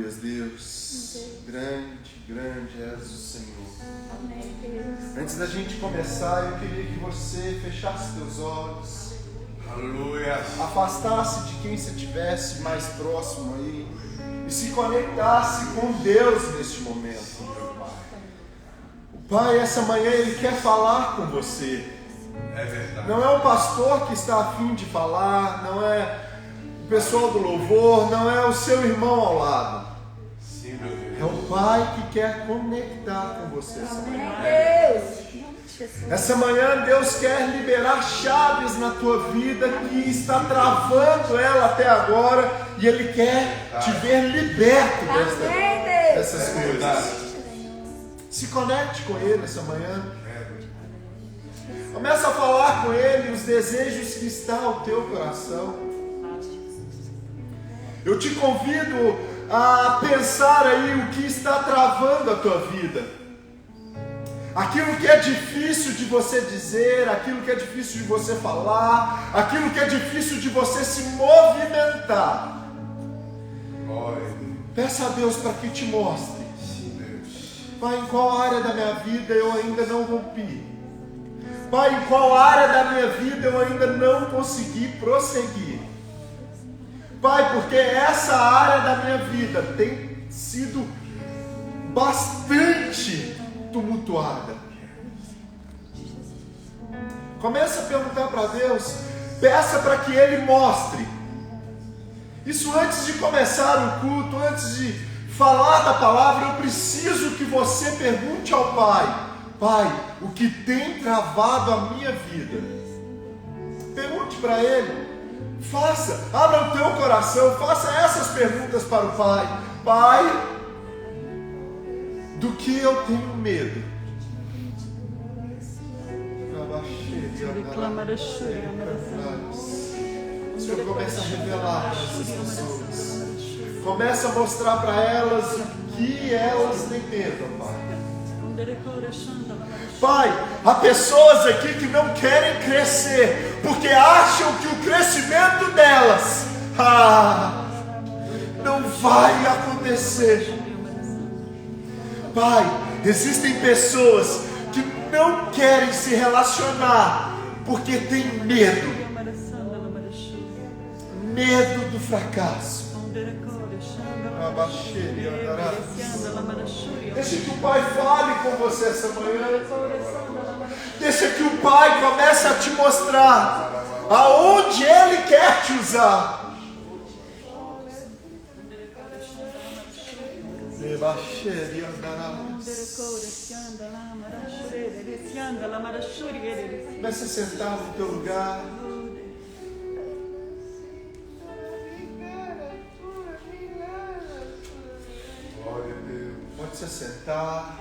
Aleluias, Deus. Grande és o Senhor. Amém, Deus. Antes da gente começar, eu queria que você fechasse teus olhos. Aleluia. Afastasse de quem você estivesse mais próximo aí. E se conectasse com Deus neste momento. O Pai, essa manhã, Ele quer falar com você. É verdade. Não é o pastor que está a fim de falar, não é o pessoal do louvor, não é o seu irmão ao lado. Sim, meu Deus. É o Pai que quer conectar com você essa manhã. Deus. Jesus. Essa manhã Deus quer liberar chaves na tua vida que está travando ela até agora, e Ele quer te ver liberto Amém, Deus. dessas coisas. Se conecte com Ele essa manhã. Começa a falar com Ele os desejos que estão ao teu coração. Eu te convido a pensar aí o que está travando a tua vida. Aquilo que é difícil de você dizer, aquilo que é difícil de você falar, aquilo que é difícil de você se movimentar. Glória. Peça a Deus para que te mostre. Sim, Deus. Pai, em qual área da minha vida eu ainda não rompi? Pai, em qual área da minha vida eu ainda não consegui prosseguir? Pai, porque essa área da minha vida tem sido bastante tumultuada. Começa a perguntar para Deus, peça para que Ele mostre. Isso antes de começar o culto, antes de falar da palavra, eu preciso que você pergunte ao Pai: Pai, o que tem travado a minha vida? Pergunte para Ele. Abra o teu coração, faça essas perguntas para o Pai. Pai, do que eu tenho medo? O Senhor começa a revelar para essas pessoas. Começa a mostrar para elas o que elas têm medo, Pai. Pai, há pessoas aqui que não querem crescer, porque acham que o crescimento delas não vai acontecer. Pai, existem pessoas que não querem se relacionar, porque têm medo do fracasso. Deixa que o Pai fale com você essa manhã. Deixa que o Pai comece a te mostrar aonde Ele quer te usar. Comece a sentar no teu lugar. Glória a Deus. Pode se sentar.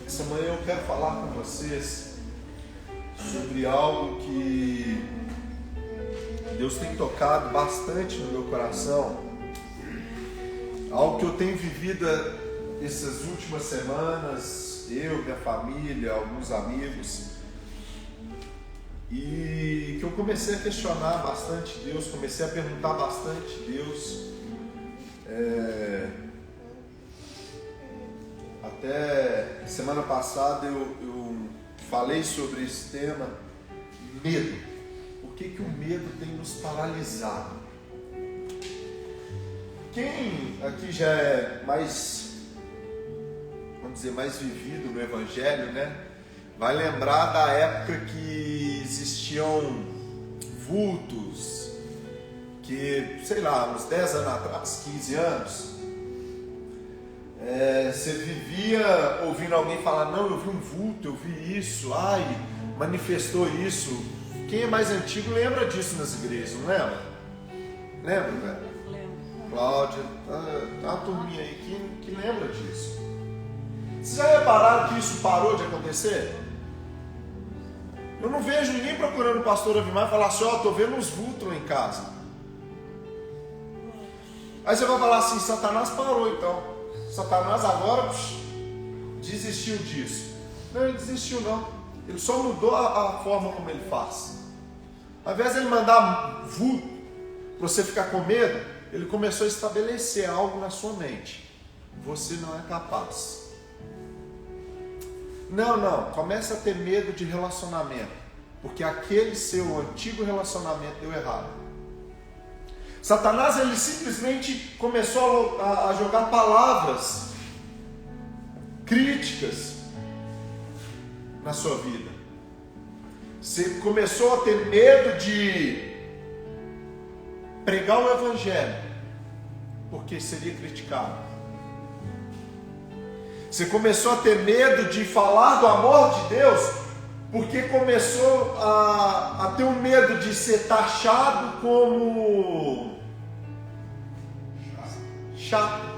Essa manhã eu quero falar com vocês sobre algo que Deus tem tocado bastante no meu coração, algo que eu tenho vivido essas últimas semanas, eu, minha família, alguns amigos, e que eu comecei a questionar bastante Deus, comecei a perguntar bastante Deus. Até semana passada eu falei sobre esse tema, medo. Por que o medo tem nos paralisado? Quem aqui já é mais, vamos dizer, mais vivido no Evangelho, né? Vai lembrar da época que existiam vultos, que, sei lá, uns 10 anos atrás, 15 anos, você vivia ouvindo alguém falar: não, eu vi um vulto, eu vi isso, manifestou isso. Quem é mais antigo lembra disso nas igrejas, não lembra? Lembra, velho? Lembro. Cláudia, tá uma turminha aí que lembra disso. Vocês já repararam que isso parou de acontecer? Eu não vejo ninguém procurando o pastor Avimar e falar assim: tô vendo uns vultos lá em casa. Aí você vai falar assim: Satanás parou então. Satanás agora desistiu disso. Não, ele desistiu não. Ele só mudou a forma como ele faz. Ao invés de ele mandar vulto para você ficar com medo, ele começou a estabelecer algo na sua mente. Você não é capaz. Não, começa a ter medo de relacionamento, porque aquele seu antigo relacionamento deu errado. Satanás, ele simplesmente começou a jogar palavras críticas na sua vida. Você começou a ter medo de pregar o evangelho, porque seria criticado. Você começou a ter medo de falar do amor de Deus, porque começou a ter um medo de ser taxado como chato.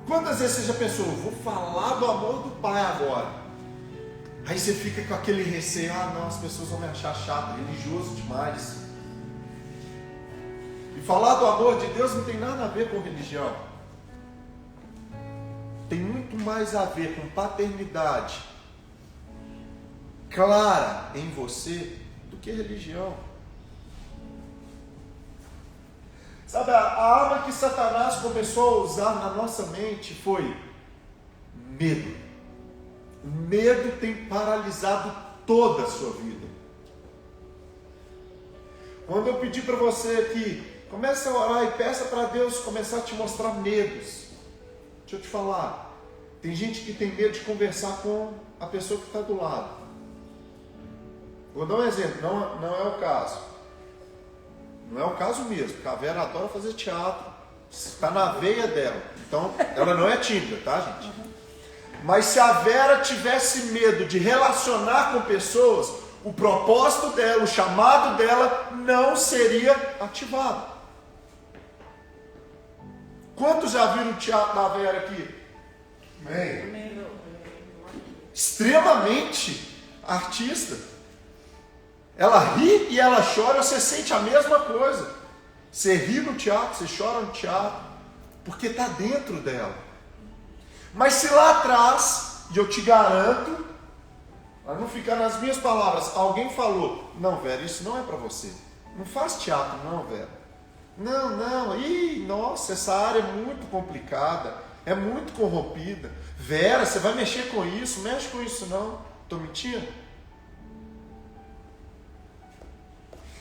Quantas vezes você já pensou, vou falar do amor do Pai agora? Aí você fica com aquele receio, não, as pessoas vão me achar chato, religioso demais. E falar do amor de Deus não tem nada a ver com religião. Tem muito mais a ver com paternidade clara em você do que religião. Sabe, a arma que Satanás começou a usar na nossa mente foi medo. O medo tem paralisado toda a sua vida. Quando eu pedi para você aqui, comece a orar e peça para Deus começar a te mostrar medos. Deixa eu te falar, tem gente que tem medo de conversar com a pessoa que está do lado. Vou dar um exemplo, não é o caso. Não é o caso mesmo, porque a Vera adora fazer teatro, está na veia dela. Então, ela não é tímida, tá, gente? Mas se a Vera tivesse medo de relacionar com pessoas, o propósito dela, o chamado dela não seria ativado. Quantos já viram o teatro da Vera aqui? Amém. Extremamente artista. Ela ri e ela chora, você sente a mesma coisa. Você ri no teatro, você chora no teatro, porque está dentro dela. Mas se lá atrás, e eu te garanto, para não ficar nas minhas palavras, alguém falou, não, Vera, isso não é para você. Não faz teatro não, Vera. Não, nossa, essa área é muito complicada, é muito corrompida. Vera, você vai mexer com isso? Mexe com isso não. Estou mentindo?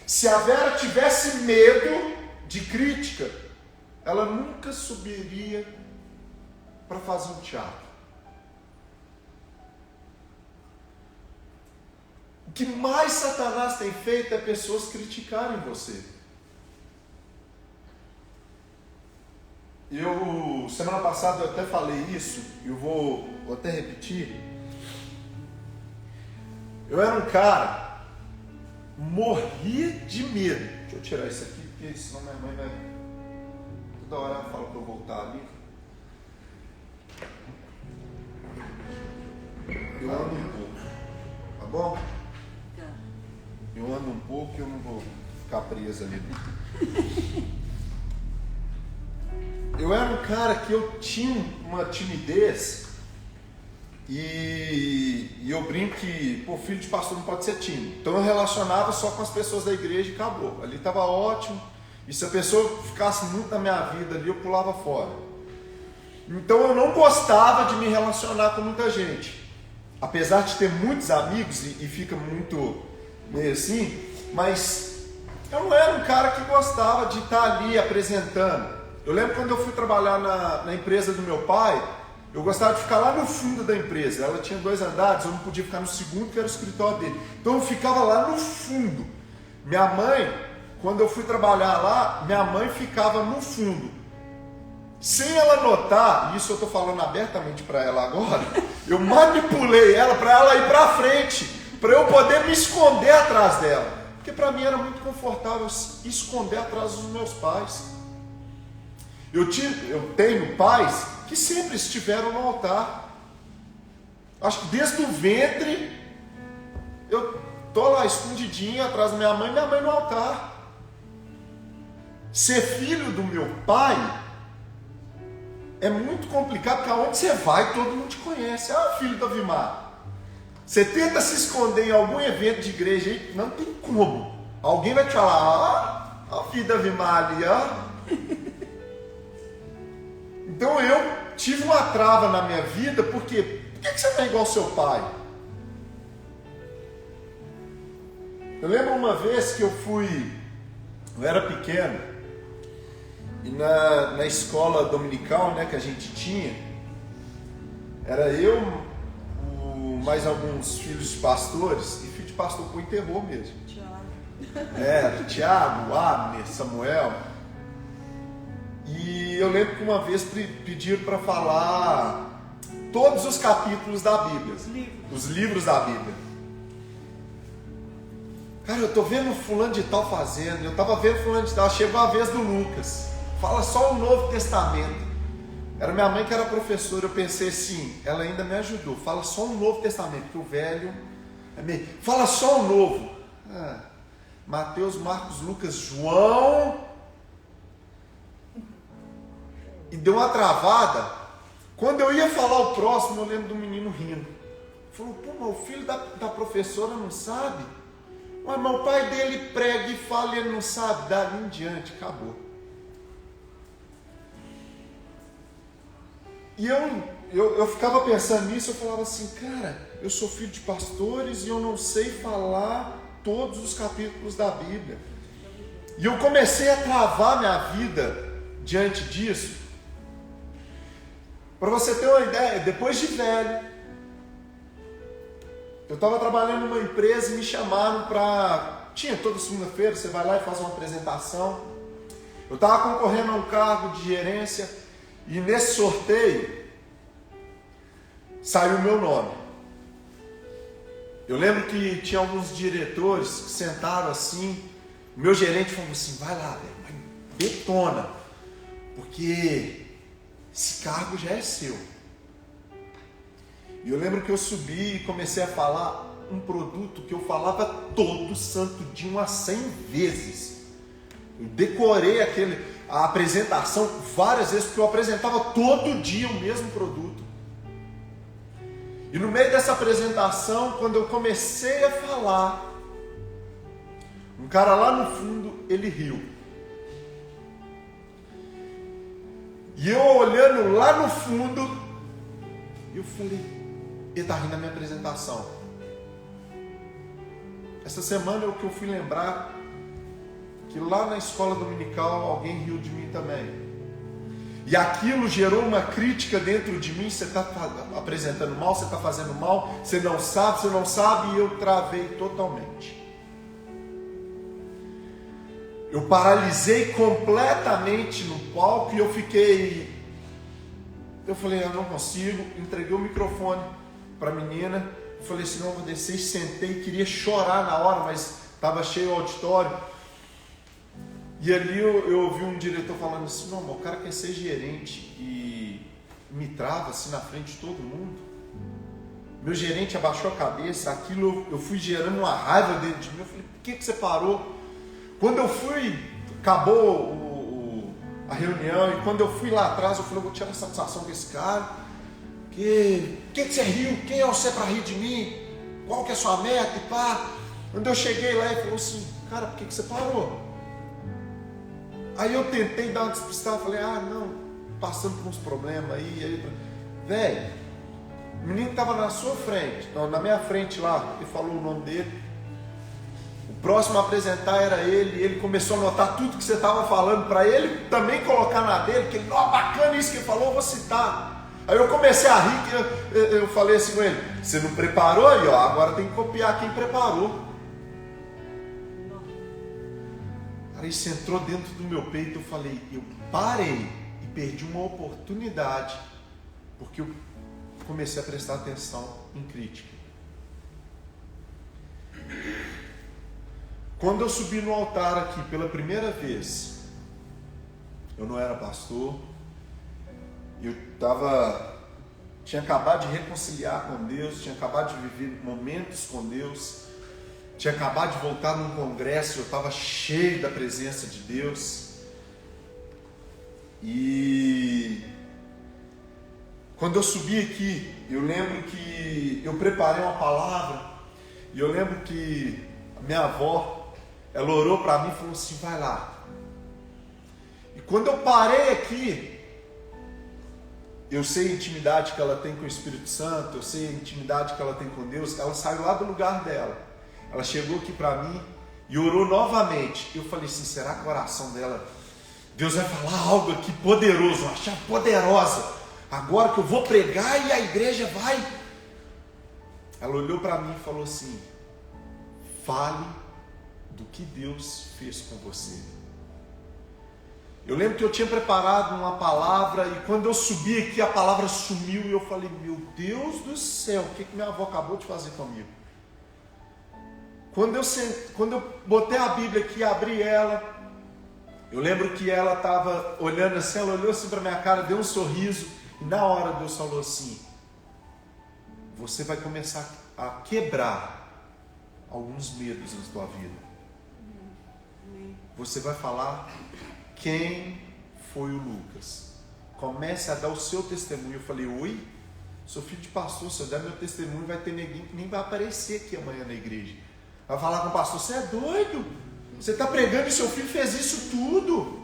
Se a Vera tivesse medo de crítica, ela nunca subiria para fazer um teatro. O que mais Satanás tem feito é pessoas criticarem você. Semana passada eu até falei isso, eu vou até repetir. Eu era um cara, morria de medo. Deixa eu tirar isso aqui, porque senão minha mãe vai... Toda hora ela fala para eu voltar ali. Eu ando um pouco, tá bom? Eu ando um pouco e eu não vou ficar preso ali. Eu era um cara que eu tinha uma timidez e eu brinco que, filho de pastor não pode ser tímido. Então eu relacionava só com as pessoas da igreja e acabou. Ali estava ótimo. E se a pessoa ficasse muito na minha vida ali, eu pulava fora. Então eu não gostava de me relacionar com muita gente. Apesar de ter muitos amigos e fica muito meio assim, mas eu não era um cara que gostava de estar ali apresentando. Eu lembro quando eu fui trabalhar na empresa do meu pai, eu gostava de ficar lá no fundo da empresa. Ela tinha 2 andares, eu não podia ficar no segundo, que era o escritório dele. Então eu ficava lá no fundo. Minha mãe, quando eu fui trabalhar lá, minha mãe ficava no fundo. Sem ela notar, e isso eu estou falando abertamente para ela agora, eu manipulei ela para ela ir para frente, para eu poder me esconder atrás dela. Porque para mim era muito confortável esconder atrás dos meus pais. Eu tenho pais que sempre estiveram no altar. Acho que desde o ventre eu estou lá escondidinho atrás da minha mãe no altar. Ser filho do meu pai é muito complicado, porque aonde você vai, todo mundo te conhece. Ah, filho do Avimar. Você tenta se esconder em algum evento de igreja aí, não tem como. Alguém vai te falar, ó, filho do Avimar ali, ó. Então eu tive uma trava na minha vida, porque por que você não é igual ao seu pai? Eu lembro uma vez que eu era pequeno, e na escola dominical, né, que a gente tinha, era eu, mais alguns filhos de pastores, e filho de pastor com terror mesmo. Tiago, Abner, Samuel. E eu lembro que uma vez pediram para falar todos os capítulos da Bíblia, os livros da Bíblia. Cara, eu tô vendo fulano de tal fazendo, eu tava vendo fulano de tal, chegou a vez do Lucas, fala só o Novo Testamento. Era minha mãe que era professora, eu pensei assim, ela ainda me ajudou, fala só o Novo Testamento, porque o velho é meio... Fala só o Novo. Mateus, Marcos, Lucas, João. E deu uma travada. Quando eu ia falar o próximo, eu lembro do menino rindo. Falou, pô, mas o filho da professora não sabe? Mas o pai dele prega e fala e ele não sabe. Dali em diante, acabou. E eu ficava pensando nisso, eu falava assim, cara, eu sou filho de pastores e eu não sei falar todos os capítulos da Bíblia. E eu comecei a travar minha vida diante disso. Para você ter uma ideia, depois de velho, eu estava trabalhando numa empresa e me chamaram para... Tinha toda segunda-feira, você vai lá e faz uma apresentação. Eu estava concorrendo a um cargo de gerência e nesse sorteio saiu o meu nome. Eu lembro que tinha alguns diretores que sentaram assim, o meu gerente falou assim, vai lá, velho, detona, porque esse cargo já é seu. E eu lembro que eu subi e comecei a falar um produto que eu falava todo santo dia, umas 100 vezes. Eu decorei a apresentação várias vezes, porque eu apresentava todo dia o mesmo produto. E no meio dessa apresentação, quando eu comecei a falar, um cara lá no fundo, ele riu. E eu olhando lá no fundo, eu falei, ele está rindo da minha apresentação. Essa semana é o que eu fui lembrar, que lá na escola dominical alguém riu de mim também. E aquilo gerou uma crítica dentro de mim, você está apresentando mal, você está fazendo mal, você não sabe, e eu travei totalmente. Eu paralisei completamente no palco e eu falei, eu não consigo, entreguei o microfone para a menina, eu falei assim, não, eu vou descer, sentei, queria chorar na hora, mas estava cheio o auditório. E ali eu ouvi um diretor falando assim, não, o cara quer ser gerente e me trava assim na frente de todo mundo. Meu gerente abaixou a cabeça, aquilo eu fui gerando uma raiva dentro de mim, eu falei, por que você parou? Quando eu fui, acabou a reunião, e quando eu fui lá atrás, eu falei, eu vou tirar satisfação com esse cara. Que você riu? Quem é você para rir de mim? Qual que é a sua meta? E pá. Quando eu cheguei lá, ele falou assim, cara, por que você parou? Aí eu tentei dar uma despistada, falei, não, passando por uns problemas aí. Velho, o menino estava na sua frente, na minha frente lá, ele falou o nome dele. O próximo a apresentar era ele começou a notar tudo que você estava falando para ele também colocar na dele, que ele, bacana isso que ele falou, eu vou citar. Aí eu comecei a rir, que eu falei assim com ele, você não preparou aí, agora tem que copiar quem preparou. Aí isso entrou dentro do meu peito, eu falei, eu parei e perdi uma oportunidade, porque eu comecei a prestar atenção em crítica. Quando eu subi no altar aqui pela primeira vez, eu não era pastor, eu tinha acabado de reconciliar com Deus, tinha acabado de viver momentos com Deus, tinha acabado de voltar num congresso, eu estava cheio da presença de Deus, e Quando eu subi aqui, eu lembro que eu preparei uma palavra, e eu lembro que a minha avó, ela orou para mim e falou assim, vai lá. E quando eu parei aqui, eu sei a intimidade que ela tem com o Espírito Santo, eu sei a intimidade que ela tem com Deus. Ela saiu lá do lugar dela, ela chegou aqui para mim e orou novamente. Eu falei assim, será que o coração dela, Deus vai falar algo aqui poderoso, uma chave poderosa, agora que eu vou pregar e a igreja vai. Ela olhou para mim e falou assim, fale do que Deus fez com você. Eu lembro que eu tinha preparado uma palavra e quando eu subi aqui a palavra sumiu e eu falei, meu Deus do céu, o que minha avó acabou de fazer comigo? Quando eu botei a Bíblia aqui e abri ela, eu lembro que ela estava olhando assim, ela olhou assim para minha cara, deu um sorriso e na hora Deus falou assim, você vai começar a quebrar alguns medos na sua vida. Você vai falar quem foi o Lucas. Comece a dar o seu testemunho. Eu falei, oi? Sou filho de pastor, se eu der meu testemunho vai ter ninguém que nem vai aparecer aqui amanhã na igreja. Vai falar com o pastor, você é doido? Você está pregando e seu filho fez isso tudo.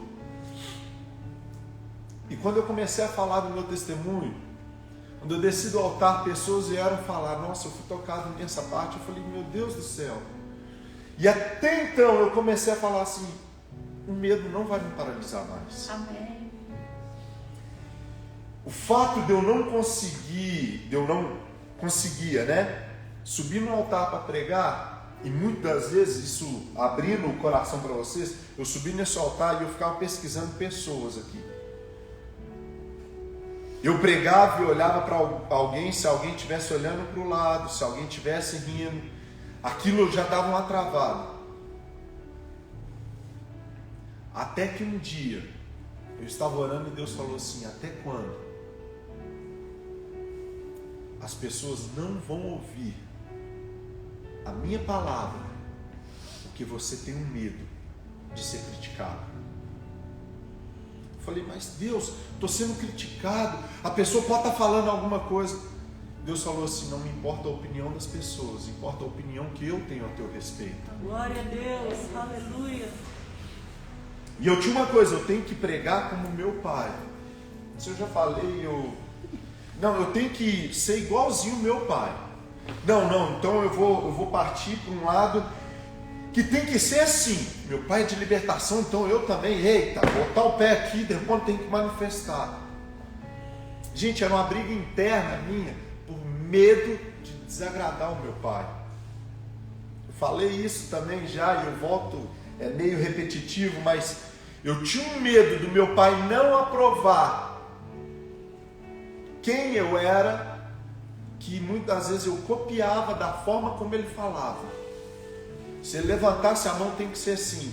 E quando eu comecei a falar do meu testemunho, quando eu desci do altar, pessoas vieram falar, nossa, eu fui tocado nessa parte. Eu falei, meu Deus do céu. E até então eu comecei a falar assim, o medo não vai me paralisar mais. Amém. O fato de eu não conseguia, né, subir no altar para pregar, e muitas vezes isso abrindo o coração para vocês, eu subi nesse altar e eu ficava pesquisando pessoas aqui. Eu pregava e olhava para alguém, se alguém estivesse olhando para o lado, se alguém estivesse rindo, aquilo já dava uma travada. Até que um dia, eu estava orando e Deus falou assim, até quando as pessoas não vão ouvir a minha palavra, porque você tem um medo de ser criticado? Eu falei, mas Deus, estou sendo criticado, a pessoa pode estar falando alguma coisa. Deus falou assim, não me importa a opinião das pessoas, importa a opinião que eu tenho a teu respeito. Glória a Deus, aleluia. E eu tinha uma coisa, eu tenho que pregar como meu pai. Isso eu já falei, eu tenho que ser igualzinho o meu pai. Então eu vou partir para um lado que tem que ser assim. Meu pai é de libertação, então eu também, botar o pé aqui, depois tem que manifestar. Gente, era uma briga interna minha, por medo de desagradar o meu pai. Eu falei isso também já, e eu volto, é meio repetitivo, mas eu tinha um medo do meu pai não aprovar quem eu era, que muitas vezes eu copiava da forma como ele falava. Se ele levantasse a mão, tem que ser assim.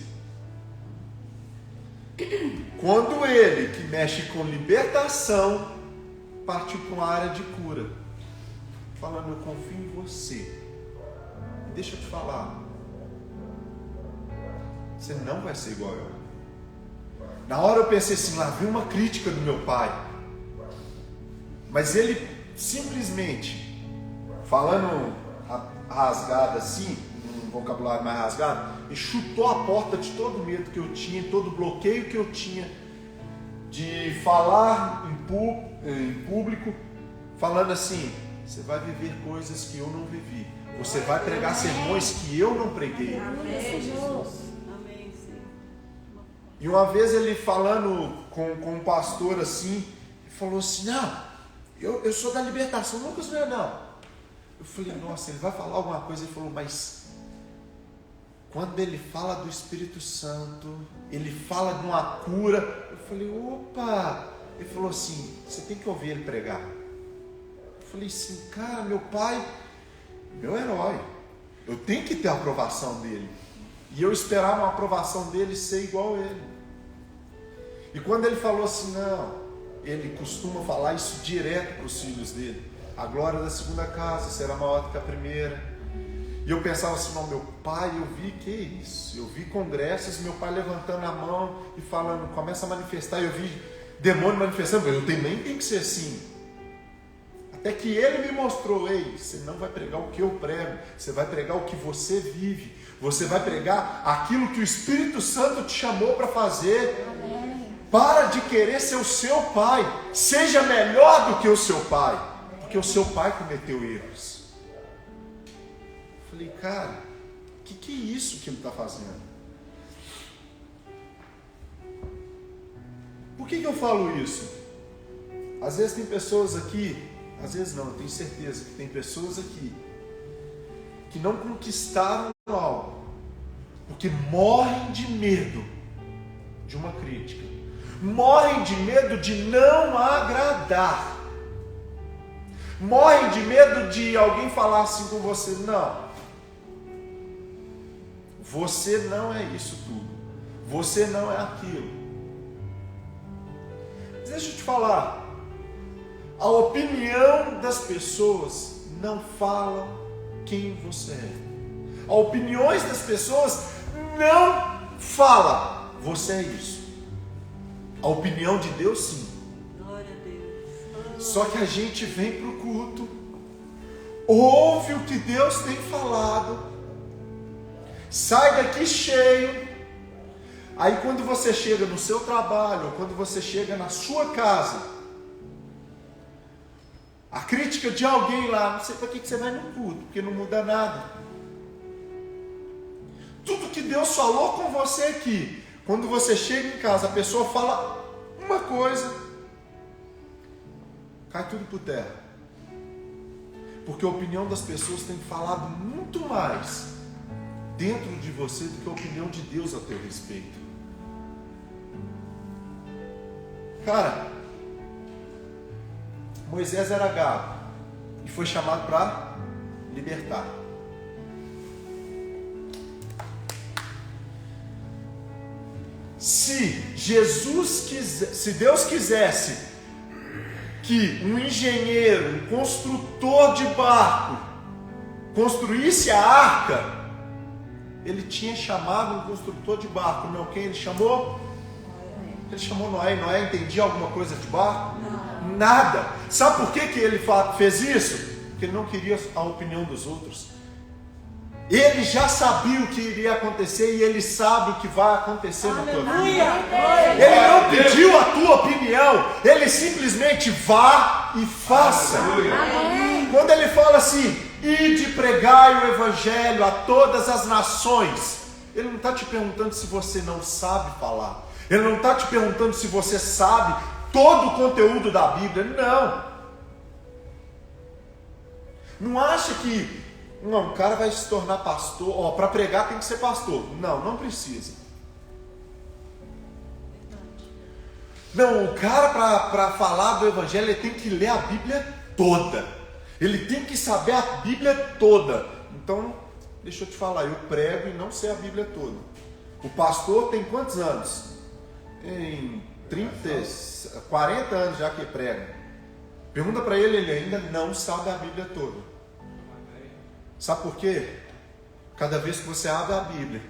Quando ele, que mexe com libertação, partiu para uma área de cura, falando, eu confio em você. Deixa eu te falar, você não vai ser igual eu. Na hora eu pensei assim, lá vi uma crítica do meu pai, mas ele simplesmente, falando rasgado assim, um vocabulário mais rasgado, ele chutou a porta de todo medo que eu tinha, todo bloqueio que eu tinha de falar em público, falando assim, você vai viver coisas que eu não vivi, você vai pregar sermões que eu não preguei. Amém, Jesus. Amém, Senhor. E uma vez ele falando com um pastor assim, ele falou assim, não, eu sou da libertação, nunca sou não. Eu falei, nossa, ele vai falar alguma coisa? Ele falou, mas quando ele fala do Espírito Santo, ele fala de uma cura. Eu falei, opa! Ele falou assim, você tem que ouvir ele pregar. Eu falei assim, cara, meu pai, meu herói, eu tenho que ter a aprovação dele. E eu esperava uma aprovação dele ser igual a ele. E quando ele falou assim, não, ele costuma falar isso direto para os filhos dele. A glória da segunda casa será maior do que a primeira. E eu pensava assim, não, meu pai, eu vi, que isso? Eu vi congressos, meu pai levantando a mão e falando, começa a manifestar. Eu vi demônio manifestando, eu também tenho que ser assim. Até que ele me mostrou, ei, você não vai pregar o que eu prego, você vai pregar o que você vive. Você vai pregar aquilo que o Espírito Santo te chamou para fazer. Amém. Para de querer ser o seu pai. Seja melhor do que o seu pai. Porque o seu pai cometeu erros. Falei, cara, o que é isso que ele está fazendo? Por que eu falo isso? Às vezes tem pessoas aqui, às vezes não, eu tenho certeza que tem pessoas aqui que não conquistaram algo, porque morrem de medo de uma crítica, morrem de medo de não agradar, morrem de medo de alguém falar assim com você, não, você não é isso tudo, você não é aquilo. Mas deixa eu te falar, a opinião das pessoas não fala quem você é. As opiniões das pessoas não fala você é isso. A opinião de Deus sim. Glória a Deus. Só que a gente vem para o culto, ouve o que Deus tem falado, sai daqui cheio. Aí quando você chega no seu trabalho, ou quando você chega na sua casa, a crítica de alguém lá, não sei para que você vai no culto, porque não muda nada. Tudo que Deus falou com você aqui, quando você chega em casa, a pessoa fala uma coisa, cai tudo por terra. Porque a opinião das pessoas tem falado muito mais dentro de você do que a opinião de Deus a teu respeito. Cara, Moisés era gago e foi chamado para libertar. Se Deus quisesse que um engenheiro, um construtor de barco construísse a arca, ele tinha chamado um construtor de barco. Não, quem ele chamou? Ele chamou Noé. Noé entendia alguma coisa de barco? Nada. Sabe por que ele fez isso? Porque ele não queria a opinião dos outros. Ele já sabia o que iria acontecer e ele sabe o que vai acontecer na tua vida. Ele não pediu a tua opinião, ele simplesmente vá e faça. Quando ele fala assim, ide pregai o evangelho a todas as nações, ele não está te perguntando se você não sabe falar, ele não está te perguntando se você sabe todo o conteúdo da Bíblia, não acha que o cara vai se tornar pastor, para pregar tem que ser pastor. Não precisa. Não, o cara para falar do evangelho, ele tem que ler a Bíblia toda. Ele tem que saber a Bíblia toda. Então, deixa eu te falar, eu prego e não sei a Bíblia toda. O pastor tem quantos anos? Tem 40 anos já que prega. Pergunta para ele, ele ainda não sabe a Bíblia toda. Sabe por quê? Cada vez que você abre a Bíblia,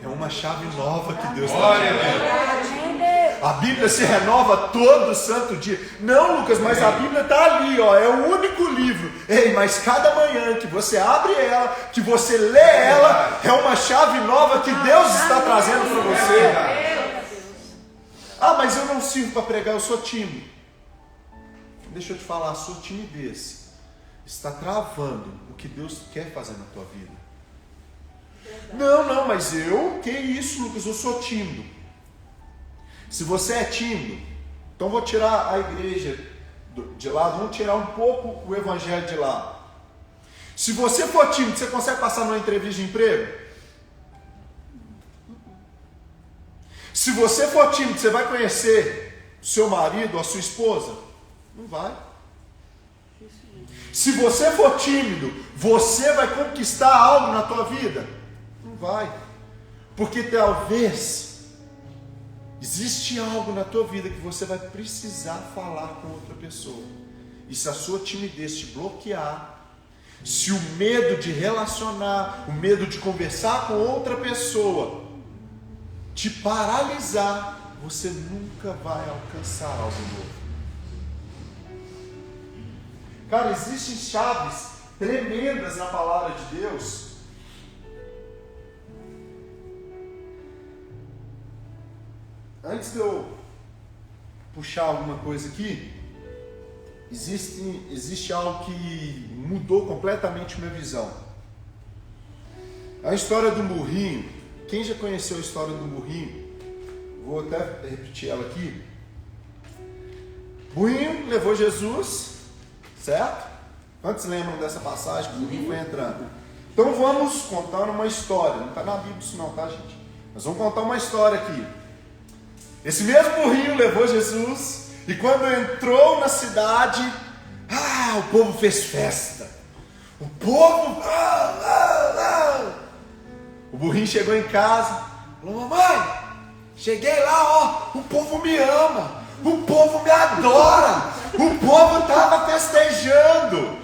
é uma chave nova que Deus está dando. A Bíblia se renova todo santo dia. Não, Lucas, mas a Bíblia está ali, é o único livro. Ei, mas cada manhã que você abre ela, que você lê ela, é uma chave nova que Deus está trazendo para você. Ah, mas eu não sirvo para pregar, eu sou tímido. Deixa eu te falar, a sua timidez está travando o que Deus quer fazer na tua vida. Não, mas que isso, Lucas, eu sou tímido. Se você é tímido, então vou tirar a igreja de lado, vamos tirar um pouco o evangelho de lado. Se você for tímido, você consegue passar numa entrevista de emprego? Se você for tímido, você vai conhecer o seu marido ou a sua esposa? Não vai. Se você for tímido, você vai conquistar algo na tua vida? Não vai. Porque talvez existe algo na tua vida que você vai precisar falar com outra pessoa. E se a sua timidez te bloquear, se o medo de relacionar, o medo de conversar com outra pessoa te paralisar, você nunca vai alcançar algo novo. Cara, existem chaves tremendas na palavra de Deus. Antes de eu puxar alguma coisa aqui, existe algo que mudou completamente minha visão. A história do burrinho. Quem já conheceu a história do burrinho? Vou até repetir ela aqui. O burrinho levou Jesus, certo? Quantos lembram dessa passagem que o burrinho foi entrando? Então vamos contando uma história. Não está na Bíblia isso não, tá, gente? Nós vamos contar uma história aqui. Esse mesmo burrinho levou Jesus, e quando entrou na cidade, o povo fez festa. O povo... O burrinho chegou em casa, falou: mamãe, cheguei lá, o povo me ama, o povo me adora, o povo estava festejando.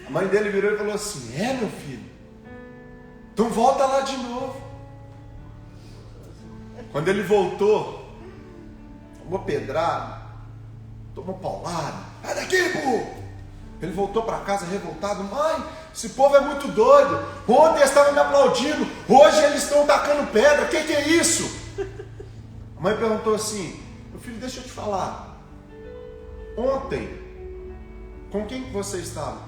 A mãe dele virou e falou assim: é, meu filho? Então volta lá de novo. Quando ele voltou, tomou pedrada, tomou paulada. Sai daqui, burro! Ele voltou para casa revoltado. Mãe, esse povo é muito doido. Ontem eles estavam me aplaudindo, hoje eles estão tacando pedra. O que é isso? A mãe perguntou assim: meu filho, deixa eu te falar. Ontem, com quem que você estava?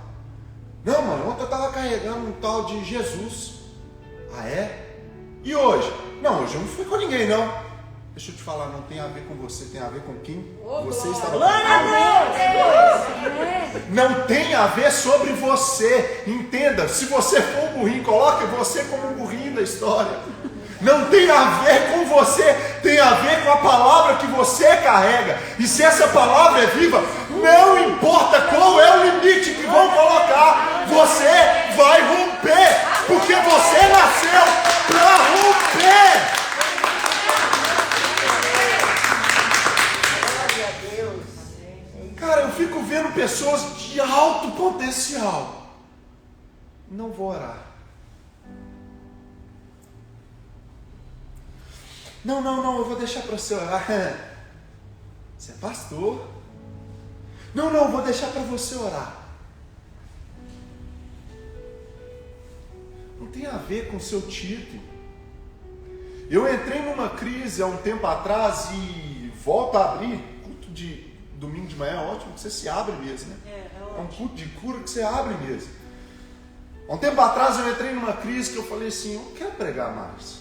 Não, mãe, ontem eu estava carregando um tal de Jesus. Ah, é? E hoje? Não, hoje eu não fui com ninguém, não. Deixa eu te falar, não tem a ver com você, tem a ver com quem você estava carregando. Não tem a ver sobre você. Entenda, se você for um burrinho, coloque você como um burrinho da história. Não tem a ver com você, tem a ver com a palavra que você carrega. E se essa palavra é viva, não importa qual é o limite que vão colocar, você vai romper, porque você nasceu para romper. Cara, eu fico vendo pessoas de alto potencial. Não vou orar. Não, eu vou deixar para você orar. Você é pastor? Não, eu vou deixar para você orar. Não tem a ver com o seu título. Eu entrei numa crise há um tempo atrás e volto a abrir. Culto de domingo de manhã é ótimo, que você se abre mesmo, né? É um culto de cura que você abre mesmo. Há um tempo atrás eu entrei numa crise que eu falei assim: eu não quero pregar mais.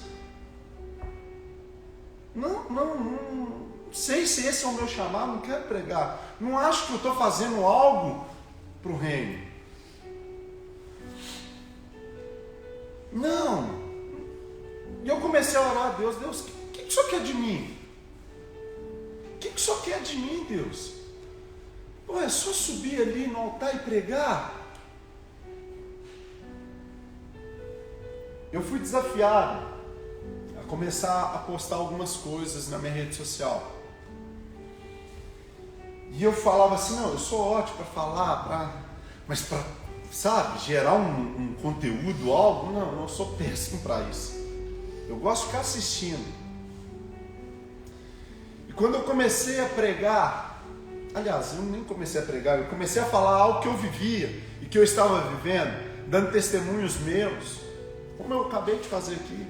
Não sei se esse é o meu chamado, não quero pregar. Não acho que eu estou fazendo algo para o reino. Não. E eu comecei a orar a Deus: Deus, o que o Senhor quer de mim? O que o Senhor quer de mim, Deus? Pô, é só subir ali no altar e pregar? Eu fui desafiado a começar a postar algumas coisas na minha rede social. E eu falava assim: não, eu sou ótimo para falar, mas para, sabe, gerar um conteúdo, algo, não, eu sou péssimo para isso. Eu gosto de ficar assistindo. E quando eu comecei a pregar, aliás, eu nem comecei a pregar, eu comecei a falar algo que eu vivia e que eu estava vivendo, dando testemunhos meus, como eu acabei de fazer aqui.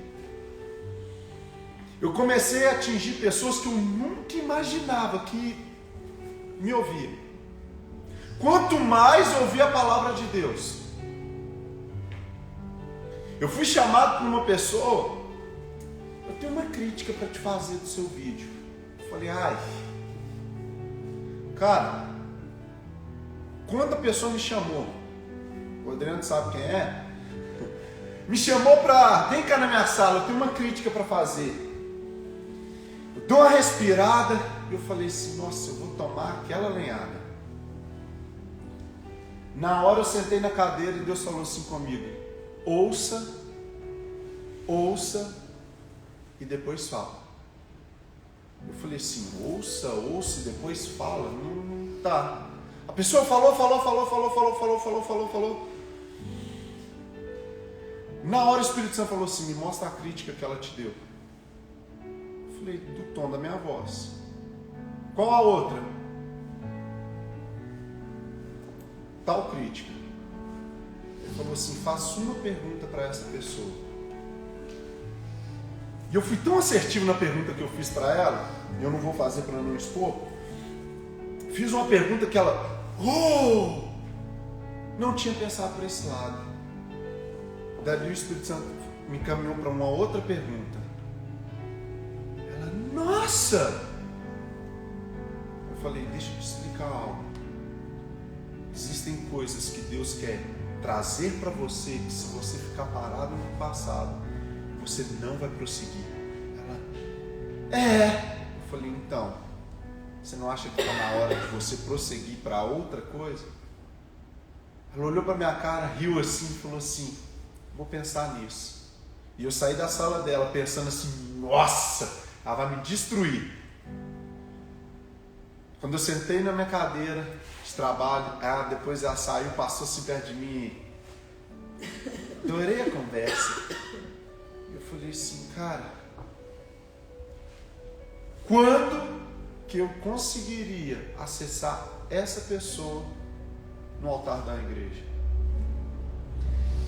Eu comecei a atingir pessoas que eu nunca imaginava que me ouviam. Quanto mais eu ouvia a palavra de Deus, eu fui chamado por uma pessoa: eu tenho uma crítica para te fazer do seu vídeo. Eu falei: cara, quando a pessoa me chamou, o Adriano sabe quem é, me chamou para, vem cá na minha sala, eu tenho uma crítica para fazer. Eu dou uma respirada e eu falei assim: nossa, eu vou tomar aquela lenhada. Na hora eu sentei na cadeira e Deus falou assim comigo: ouça e depois fala. Eu falei assim: ouça e depois fala? Não tá. A pessoa falou. Na hora o Espírito Santo falou assim: me mostra a crítica que ela te deu. Eu falei: do tom da minha voz. Qual a outra? tal crítica. Ele falou assim, faça uma pergunta para essa pessoa. E eu fui tão assertivo na pergunta que eu fiz para ela, eu não vou fazer para não expor. Fiz uma pergunta que ela, não tinha pensado por esse lado. Daí o Espírito Santo me encaminhou para uma outra pergunta. Ela, nossa! Eu falei, deixa eu te explicar algo. Existem coisas que Deus quer trazer para você, que se você ficar parado no passado, você não vai prosseguir. Ela, eu falei, então, você não acha que está na hora de você prosseguir para outra coisa? Ela olhou para minha cara, riu assim e falou assim, vou pensar nisso. E eu saí da sala dela pensando assim, nossa, ela vai me destruir. Quando eu sentei na minha cadeira de trabalho, depois ela saiu, passou assim perto de mim. Adorei a conversa. Eu falei assim, cara, quando que eu conseguiria acessar essa pessoa no altar da igreja?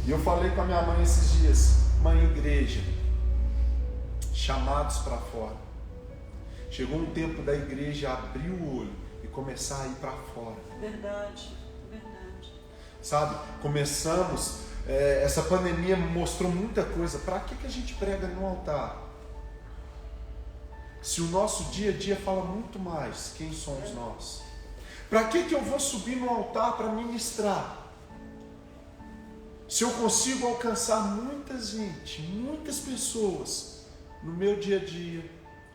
E eu falei com a minha mãe esses dias, mãe, igreja, chamados para fora. Chegou um tempo da igreja abrir o olho e começar a ir para fora. Verdade, verdade. Sabe, começamos, essa pandemia mostrou muita coisa. Para que a gente prega no altar? Se o nosso dia a dia fala muito mais quem somos nós. Para que eu vou subir no altar para ministrar? Se eu consigo alcançar muita gente, muitas pessoas no meu dia a dia,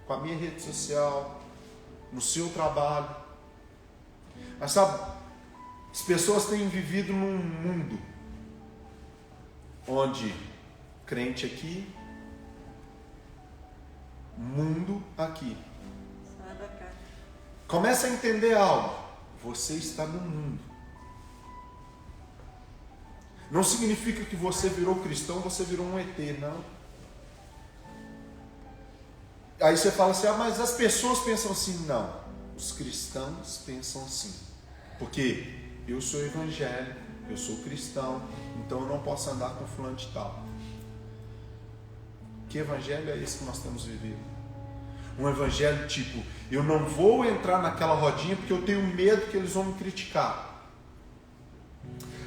com a minha rede social, no seu trabalho. Mas sabe, as pessoas têm vivido num mundo onde crente aqui, mundo aqui. Sai da cá. Começa a entender algo. Você está no mundo. Não significa que você virou cristão, você virou um ET, não. Aí você fala assim, mas as pessoas pensam assim. Não, os cristãos pensam assim. Porque eu sou evangélico, eu sou cristão, então eu não posso andar com fulano de tal. Que evangelho é esse que nós temos vivido? Um evangelho tipo, eu não vou entrar naquela rodinha porque eu tenho medo que eles vão me criticar.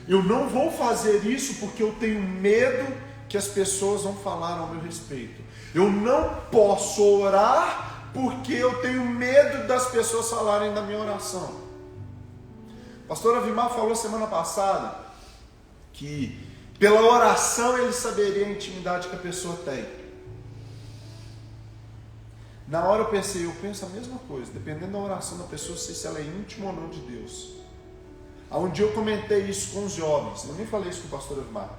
Eu não vou fazer isso porque eu tenho medo que as pessoas vão falar ao meu respeito. Eu não posso orar porque eu tenho medo das pessoas falarem da minha oração. O pastor Avimar falou semana passada que pela oração ele saberia a intimidade que a pessoa tem. Na hora eu penso a mesma coisa, dependendo da oração da pessoa, sei se ela é íntima ou não de Deus. Um dia eu comentei isso com os jovens, eu nem falei isso com o pastor Avimar.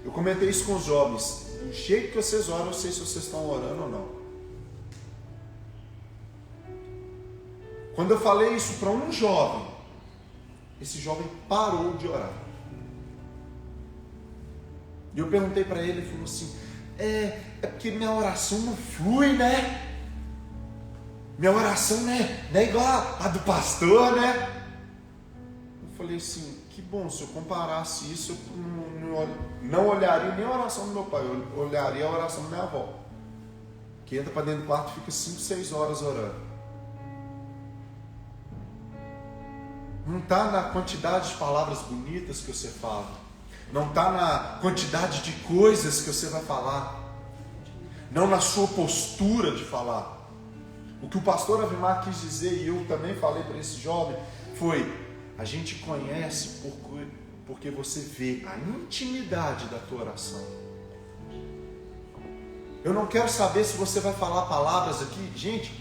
Eu comentei isso com os jovens, do jeito que vocês oram, eu sei se vocês estão orando ou não. Quando eu falei isso para um jovem, esse jovem parou de orar. E eu perguntei para ele, ele falou assim, é porque minha oração não flui, né? Minha oração não é igual a do pastor, né? Eu falei assim, que bom, se eu comparasse isso, eu não olharia nem a oração do meu pai, eu olharia a oração da minha avó, que entra para dentro do quarto e fica 5, 6 horas orando. Não está na quantidade de palavras bonitas que você fala, não está na quantidade de coisas que você vai falar, não na sua postura de falar. O que o pastor Avimar quis dizer, e eu também falei para esse jovem, foi: a gente conhece porque você vê a intimidade da tua oração. Eu não quero saber se você vai falar palavras aqui. Gente,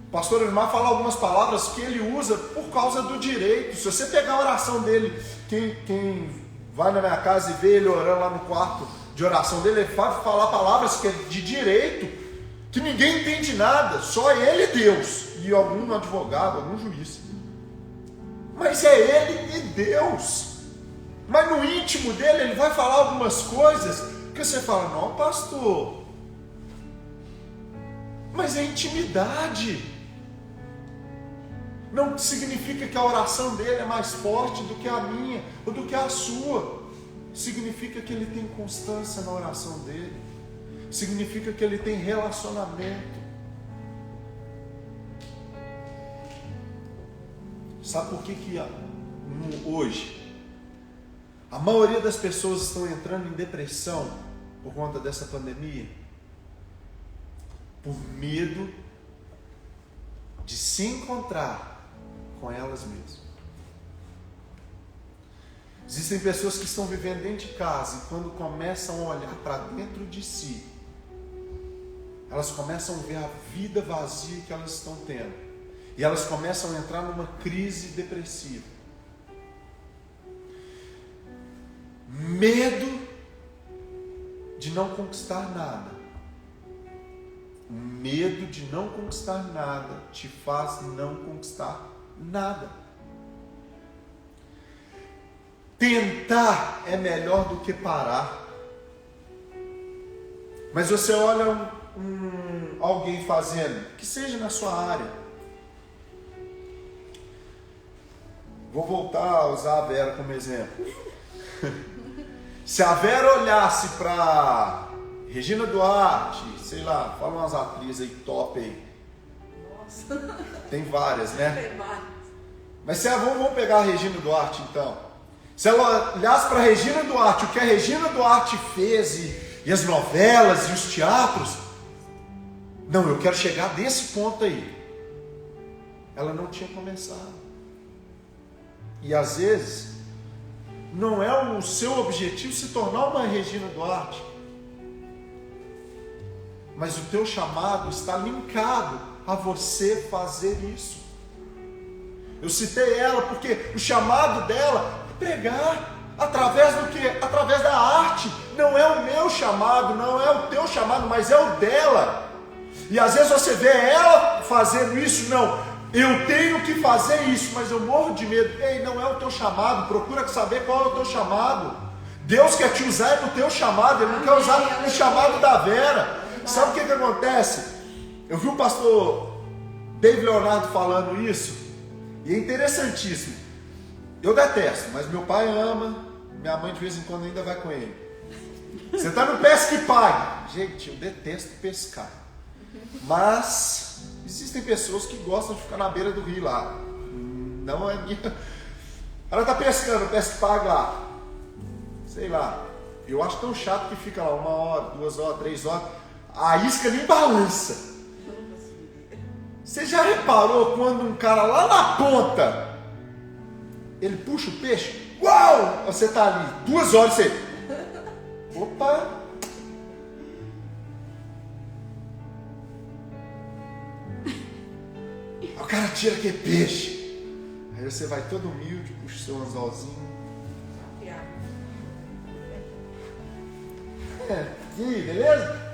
o pastor Avimar fala algumas palavras que ele usa por causa do direito. Se você pegar a oração dele, quem vai na minha casa e vê ele orando lá no quarto de oração dele, ele vai falar palavras que é de direito, que ninguém entende nada, só ele e Deus, e algum advogado, algum juiz. Mas é ele e Deus. Mas no íntimo dele, ele vai falar algumas coisas que você fala, não, pastor, mas é intimidade. Não significa que a oração dele é mais forte do que a minha ou do que a sua. Significa que ele tem constância na oração dele. Significa que ele tem relacionamento. Sabe por que hoje a maioria das pessoas estão entrando em depressão por conta dessa pandemia? Por medo de se encontrar com elas mesmas. Existem pessoas que estão vivendo dentro de casa e quando começam a olhar para dentro de si, elas começam a ver a vida vazia que elas estão tendo. E elas começam a entrar numa crise depressiva. Medo de não conquistar nada. O medo de não conquistar nada te faz não conquistar nada. Tentar é melhor do que parar. Mas você olha alguém fazendo, que seja na sua área. Vou voltar a usar a Vera como exemplo. Se a Vera olhasse para Regina Duarte, sei lá, fala umas atrizes aí top aí. Nossa. Tem várias, né? Tem várias. Mas vamos pegar a Regina Duarte então. Se ela olhasse para a Regina Duarte, o que a Regina Duarte fez e as novelas e os teatros, não, eu quero chegar desse ponto aí. Ela não tinha começado. E às vezes, não é o seu objetivo se tornar uma Regina Duarte. Mas o teu chamado está linkado a você fazer isso. Eu citei ela porque o chamado dela é pregar. Através do quê? Através da arte. Não é o meu chamado, não é o teu chamado, mas é o dela. E às vezes você vê ela fazendo isso, não. Eu tenho que fazer isso, mas eu morro de medo. Ei, não é o teu chamado. Procura saber qual é o teu chamado. Deus quer te usar no teu chamado. Ele não quer usar no chamado da Vera. Sabe o que acontece? Eu vi o pastor David Leonardo falando isso. E é interessantíssimo. Eu detesto, mas meu pai ama. Minha mãe de vez em quando ainda vai com ele. Você está no pesca e pague. Gente, eu detesto pescar. Mas existem pessoas que gostam de ficar na beira do rio lá. Não é minha. Ela está pescando, pesca e pague lá. Sei lá. Eu acho tão chato que fica lá 1 hora, 2 horas, 3 horas. A isca nem balança. Você já reparou quando um cara lá na ponta ele puxa o peixe? Uau! Você está ali 2 horas e você. Opa! O cara tira aquele peixe. Aí você vai todo humilde, puxa o seu anzolzinho. E aí, beleza?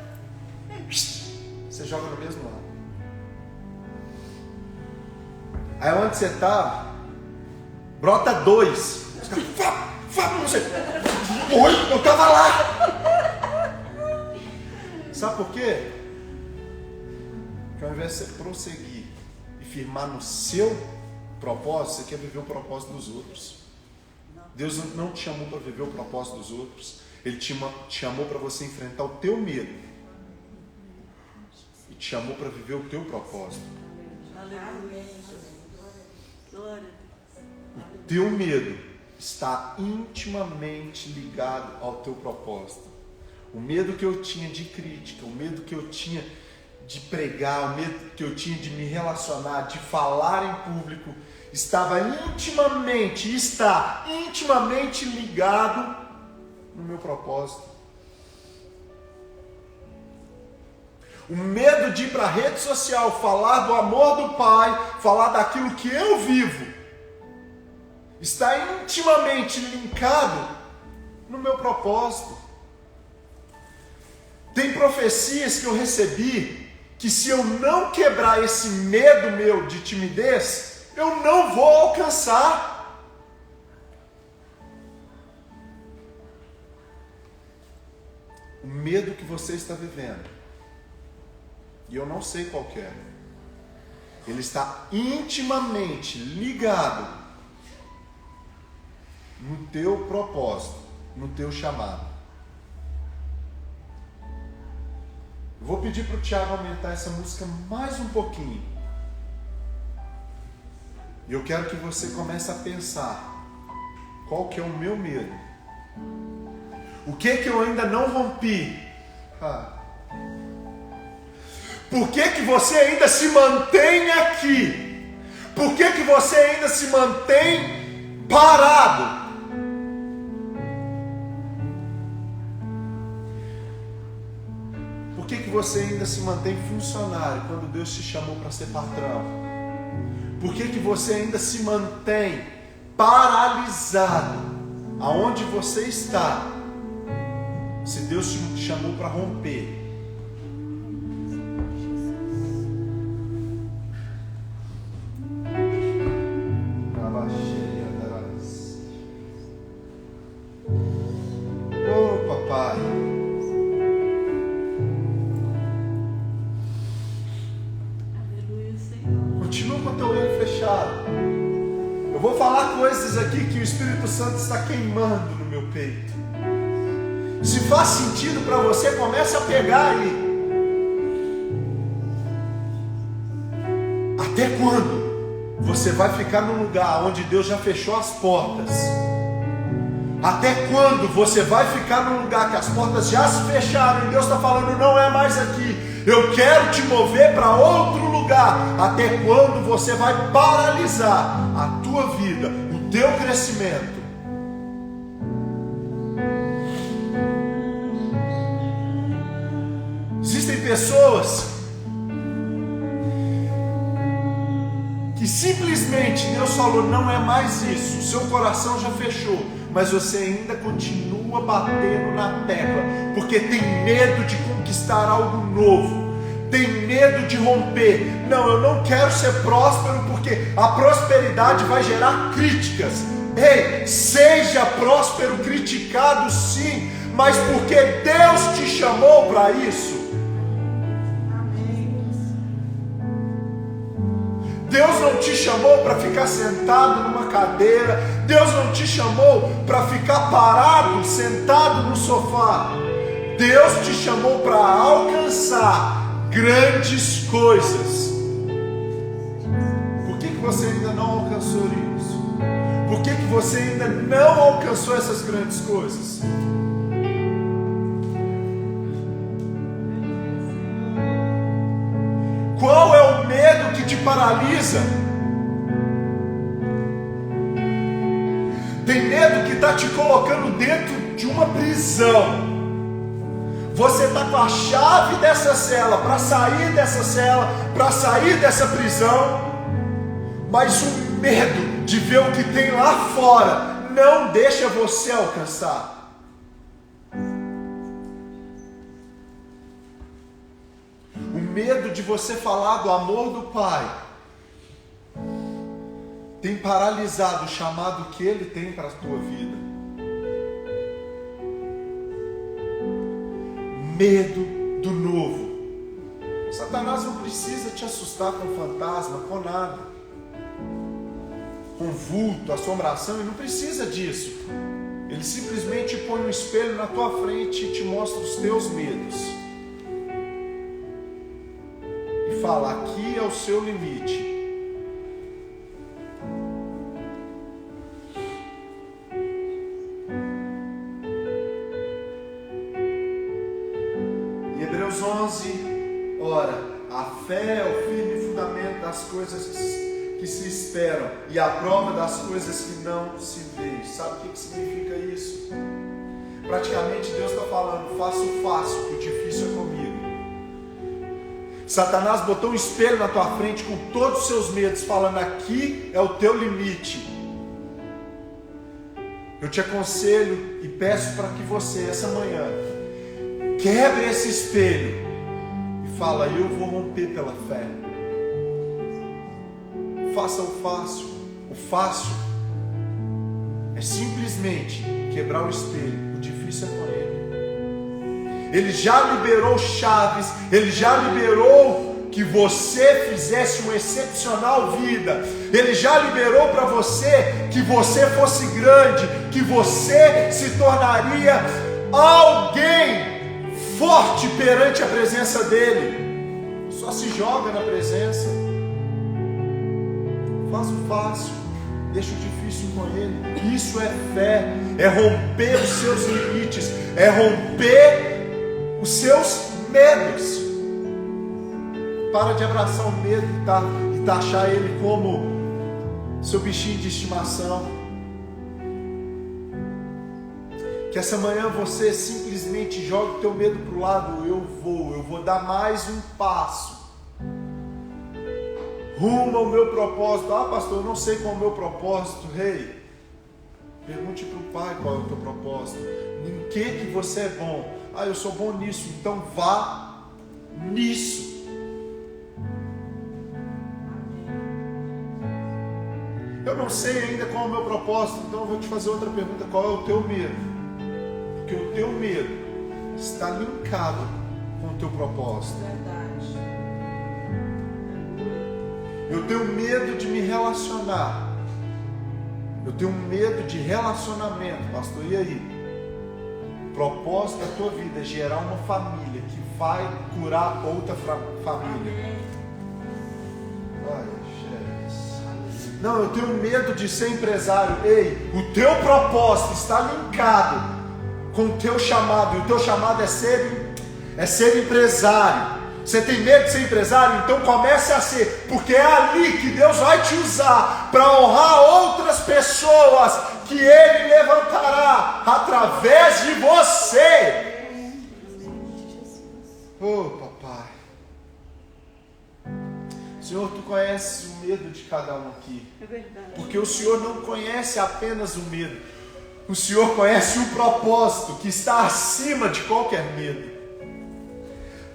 Você joga no mesmo lado. Aí onde você tá, brota 2. Você. Oi, eu tava lá. Sabe por quê? Porque ao invés de você prosseguir e firmar no seu propósito, você quer viver o propósito dos outros. Deus não te chamou para viver o propósito dos outros. Ele te chamou para você enfrentar o teu medo. E te chamou para viver o teu propósito. Aleluia. Glória a Deus. O teu medo está intimamente ligado ao teu propósito. O medo que eu tinha de crítica, o medo que eu tinha de pregar, o medo que eu tinha de me relacionar, de falar em público, está intimamente ligado no meu propósito. O medo de ir para a rede social, falar do amor do Pai, falar daquilo que eu vivo, está intimamente linkado no meu propósito. Tem profecias que eu recebi que se eu não quebrar esse medo meu de timidez, eu não vou alcançar. O medo que você está vivendo, e eu não sei qual que é, ele está intimamente ligado no teu propósito, no teu chamado. Eu vou pedir para o Tiago aumentar essa música mais um pouquinho. E eu quero que você comece a pensar, qual que é o meu medo? O que eu ainda não rompi? Por que você ainda se mantém aqui? Por que você ainda se mantém parado? Por que você ainda se mantém funcionário quando Deus te chamou para ser patrão? Por que você ainda se mantém paralisado aonde você está, se Deus te chamou para romper? Oh, papai. Aleluia, Senhor. Continua com o teu olho fechado. Eu vou falar coisas aqui que o Espírito Santo está queimando no meu peito. Se faz sentido para você, comece a pegar aí. Até quando você vai ficar num lugar onde Deus já fechou as portas? Até quando você vai ficar num lugar que as portas já se fecharam e Deus está falando, não é mais aqui, eu quero te mover para outro lugar? Até quando você vai paralisar a tua vida, o teu crescimento? Existem pessoas que simplesmente Deus falou, não é mais isso, o seu coração já fechou, mas você ainda continua batendo na tecla, porque tem medo de conquistar algo novo, tem medo de romper. Não, eu não quero ser próspero, porque a prosperidade vai gerar críticas. Ei, seja próspero, criticado sim, mas porque Deus te chamou para isso. Deus não te chamou para ficar sentado numa cadeira. Deus não te chamou para ficar parado, sentado no sofá. Deus te chamou para alcançar grandes coisas. Por que você ainda não alcançou isso? Por que você ainda não alcançou essas grandes coisas? Qual é o medo que te paralisa? Tem medo que está te colocando dentro de uma prisão. Você está com a chave dessa cela para sair dessa cela, para sair dessa prisão, mas o medo de ver o que tem lá fora não deixa você alcançar. O medo de você falar do amor do Pai tem paralisado o chamado que Ele tem para a tua vida. Medo do novo. Satanás não precisa te assustar com fantasma, com nada, com vulto, assombração, ele não precisa disso. Ele simplesmente põe um espelho na tua frente e te mostra os teus medos. E fala, aqui é o seu limite. Em Hebreus 11, ora, a fé é o firme fundamento das coisas que se esperam e a prova das coisas que não se veem. Sabe o que significa isso? Praticamente Deus está falando, faça o fácil, que o difícil é comigo. Satanás botou um espelho na tua frente com todos os seus medos, falando, aqui é o teu limite. Eu te aconselho e peço para que você, essa manhã, quebre esse espelho e fala, eu vou romper pela fé. Faça o fácil. O fácil é simplesmente quebrar o espelho. O difícil é com ele. Ele já liberou chaves, ele já liberou que você fizesse uma excepcional vida. Ele já liberou para você que você fosse grande, que você se tornaria alguém forte perante a presença dele. Só se joga na presença. Faz o fácil, deixa o difícil com ele. Isso é fé, é romper os seus limites, é romper os seus medos. Para de abraçar o medo e taxar ele como seu bichinho de estimação. Que essa manhã você simplesmente jogue o teu medo para o lado. Eu vou dar mais um passo rumo ao meu propósito. Ah, pastor, eu não sei qual é o meu propósito. Rei, pergunte para o Pai qual é o teu propósito. Em que você é bom? Ah, eu sou bom nisso. Então vá nisso. Eu não sei ainda qual é o meu propósito, então eu vou te fazer outra pergunta. Qual é o teu medo? Porque o teu medo está linkado com o teu propósito. Verdade. Eu tenho medo de me relacionar. Eu tenho medo de relacionamento, pastor. E aí? O propósito da tua vida é gerar uma família que vai curar outra família. Vai. Não, eu tenho medo de ser empresário. Ei, o teu propósito está linkado com o teu chamado. E o teu chamado é ser empresário. Você tem medo de ser empresário? Então comece a ser. Porque é ali que Deus vai te usar para honrar outras pessoas que Ele levantará através de você. Oh, papai. Senhor, Tu conheces o medo de cada um aqui. É verdade. Porque o Senhor não conhece apenas o medo. O Senhor conhece o propósito que está acima de qualquer medo.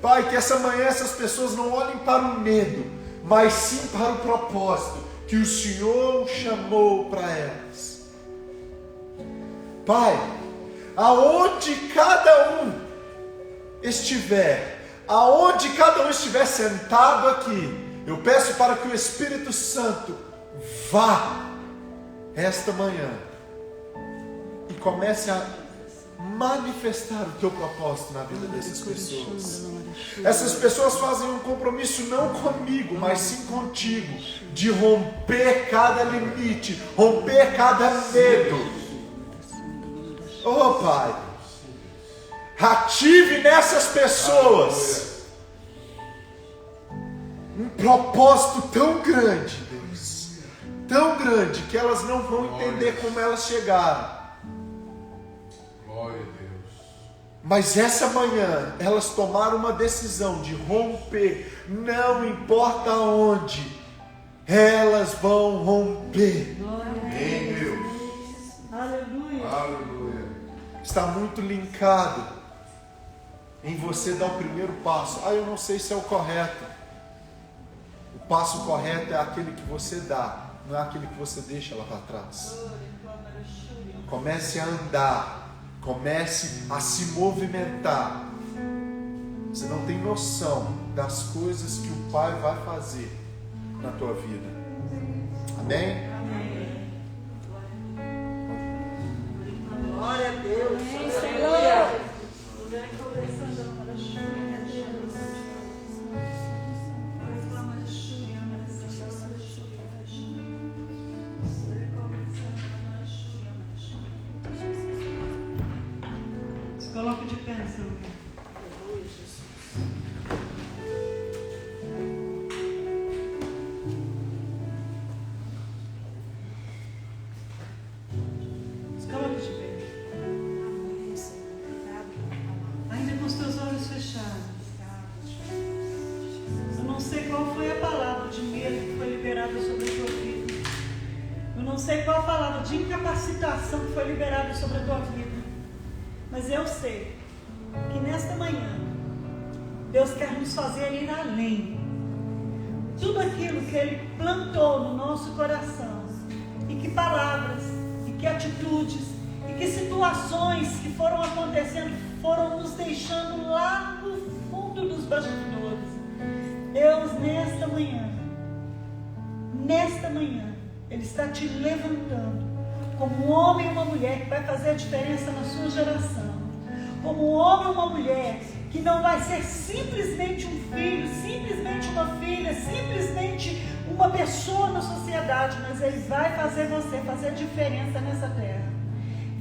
Pai, que essa manhã essas pessoas não olhem para o medo, mas sim para o propósito que o Senhor chamou para elas. Pai, aonde cada um estiver sentado aqui, eu peço para que o Espírito Santo vá esta manhã e comece a manifestar o teu propósito na vida dessas pessoas. Essas pessoas fazem um compromisso não comigo, mas sim contigo, de romper cada limite, romper cada medo. Oh, Pai, ative nessas pessoas um propósito tão grande, Deus, tão grande, que elas não vão entender como elas chegaram. Glória a Deus. Mas essa manhã elas tomaram uma decisão de romper, não importa onde, elas vão romper. Em Deus. Aleluia. Aleluia. Está muito linkado em você dar o primeiro passo. Ah, eu não sei se é o correto. O passo correto é aquele que você dá, não é aquele que você deixa lá para trás. Comece a andar, comece a se movimentar. Você não tem noção das coisas que o Pai vai fazer na tua vida. Amém? Glória a Deus. Senhor. Coloque de pé, Senhor. Coloque de pé. Ainda com os teus olhos fechados. Eu não sei qual foi a palavra de medo que foi liberada sobre a tua vida. Eu não sei qual a palavra de incapacitação que foi liberada sobre a tua vida. Mas eu sei que nesta manhã Deus quer nos fazer ir além. Tudo aquilo que Ele plantou no nosso coração, e que palavras, e que atitudes, e que situações que foram acontecendo, foram nos deixando lá no fundo dos bastidores. Deus, nesta manhã, Ele está te levantando como um homem e uma mulher que vai fazer a diferença na sua geração. Como um homem ou uma mulher que não vai ser simplesmente um filho, simplesmente uma filha, simplesmente uma pessoa na sociedade, mas Ele vai fazer você fazer diferença nessa terra.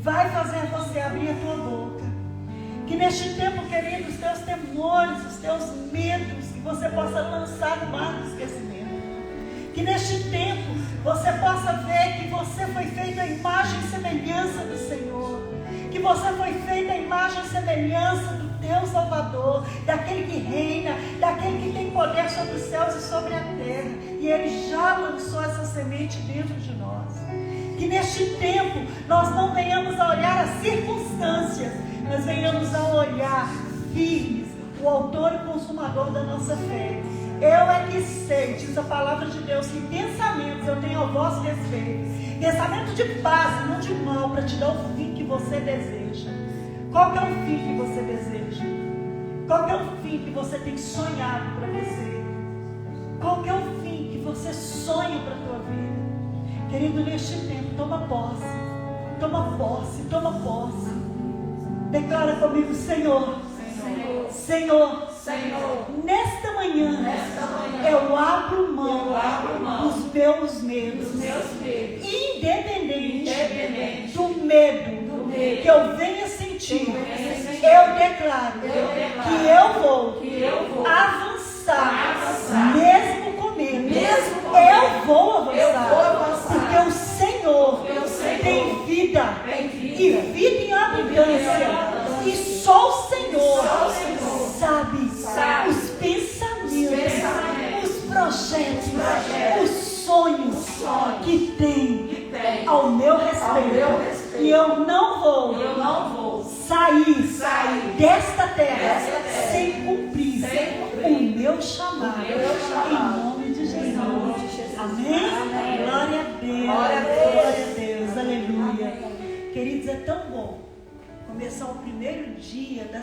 Vai fazer você abrir a tua boca. Que neste tempo, querido, os teus temores, os teus medos, que você possa lançar no mar do esquecimento. Que neste tempo você possa ver que você foi feito à imagem e semelhança do Senhor. Que você foi feito à imagem e semelhança do teu Salvador, daquele que reina, daquele que tem poder sobre os céus e sobre a terra. E Ele já lançou essa semente dentro de nós. Que neste tempo nós não venhamos a olhar as circunstâncias, mas venhamos a olhar firmes o autor e consumador da nossa fé. Eu é que sei, diz a palavra de Deus, que pensamentos eu tenho ao vosso respeito. Pensamento de paz e não de mal, para te dar o fim que você deseja. Qual que é o fim que você deseja? Qual que é o fim que você tem sonhado para você? Qual que é o fim que você sonha para a tua vida? Querido, neste tempo, toma posse. Toma posse, toma posse. Declara comigo, Senhor. Senhor. Nesta manhã, eu abro mão dos meus medos. Independente do medo que eu venha sentir, eu declaro que eu vou avançar, mesmo com medo. Eu vou avançar, porque o Senhor tem vida, e vida em abundância. E só o Senhor sabe os pensamentos, os projetos, os sonhos que tem ao meu respeito. E eu não vou sair desta terra sem cumprir o meu chamado. Em nome de Jesus. Amém? Glória a Deus. Glória a Deus. Aleluia. Queridos, é tão bom começar o primeiro dia da